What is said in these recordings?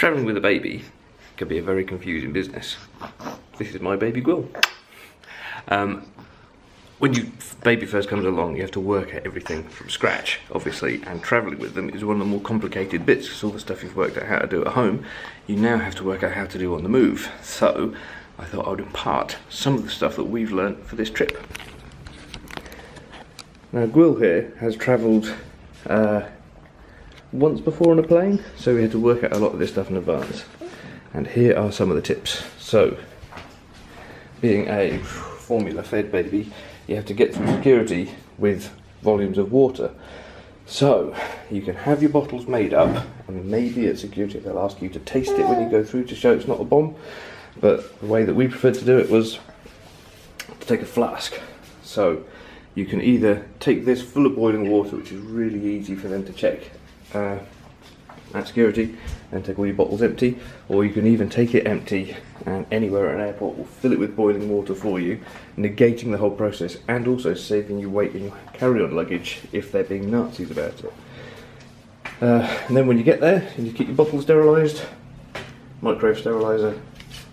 Travelling with a baby can be a very confusing business. This is my baby Gwill. When your baby first comes along, you have to work at everything from scratch, obviously, and travelling with them is one of the more complicated bits, because all the stuff you've worked out how to do at home, you now have to work out how to do on the move. So I thought I would impart some of the stuff that we've learnt for this trip. Now Gwill here has travelled once before on a plane, so we had to work out a lot of this stuff in advance. And here are some of the tips. So, being a formula-fed baby, you have to get through security with volumes of water. So, you can have your bottles made up, and maybe at security they'll ask you to taste it when you go through to show it's not a bomb. But the way that we preferred to do it was to take a flask. So, you can either take this full of boiling water, which is really easy for them to check at security, and take all your bottles empty, or you can even take it empty and anywhere at an airport will fill it with boiling water for you, negating the whole process and also saving you weight in your carry-on luggage if they're being Nazis about it. And then when you get there, you keep your bottle sterilised, microwave steriliser,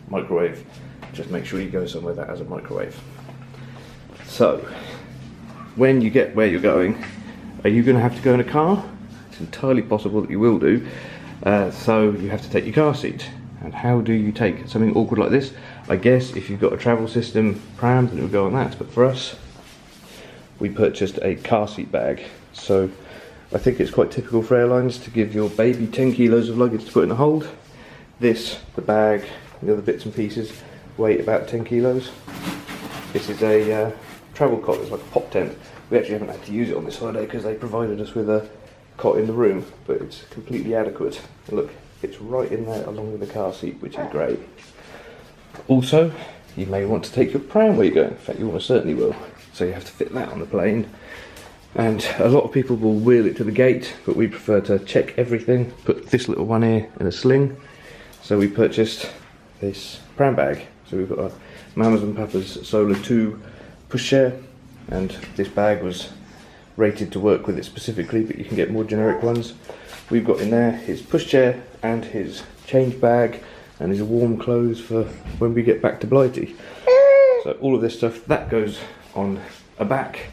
microwave. Just make sure you go somewhere that has a microwave. So, when you get where you're going, are you going to have to go in a car? It's entirely possible that you will do. So you have to take your car seat. And how do you take something awkward like this? I guess if you've got a travel system pram, then it would go on that. But for us, we purchased a car seat bag. So I think it's quite typical for airlines to give your baby 10 kilos of luggage to put in a hold. This, the bag, and the other bits and pieces weigh about 10 kilos. This is a travel cot. It's like a pop tent. We actually haven't had to use it on this holiday because they provided us with a cot in the room, but it's completely adequate. And look, it's right in there along with the car seat, which is great. Also, you may want to take your pram where you go. In fact, you almost certainly will. So you have to fit that on the plane. And a lot of people will wheel it to the gate, but we prefer to check everything, put this little one here in a sling. So we purchased this pram bag. So we've got a Mamas and Papas Solar 2 pushchair, and this bag was rated to work with it specifically, but you can get more generic ones. We've got in there his pushchair and his change bag and his warm clothes for when we get back to Blighty. So all of this stuff, that goes on a back,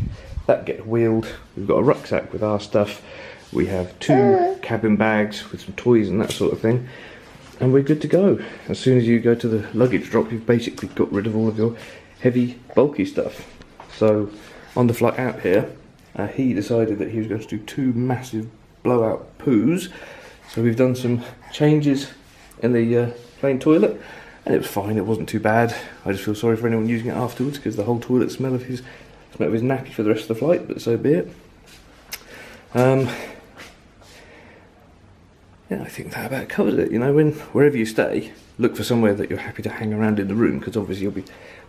that gets wheeled. We've got a rucksack with our stuff. We have 2 cabin bags with some toys and that sort of thing. And we're good to go. As soon as you go to the luggage drop, you've basically got rid of all of your heavy, bulky stuff. So on the flight out here, he decided that he was going to do 2 massive blowout poos. So we've done some changes in the plane toilet, and it was fine. It wasn't too bad. I just feel sorry for anyone using it afterwards because the whole toilet smelled of his nappy for the rest of the flight. But so be it. Yeah, I think that about covers it. You know, wherever you stay, look for somewhere that you're happy to hang around in the room, because obviously you'll be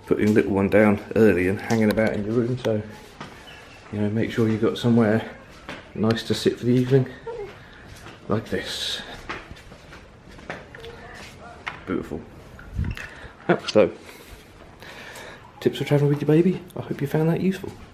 putting little one down early and hanging about in your room. So, you know, make sure you've got somewhere nice to sit for the evening, like this. Beautiful. So, tips for travelling with your baby. I hope you found that useful.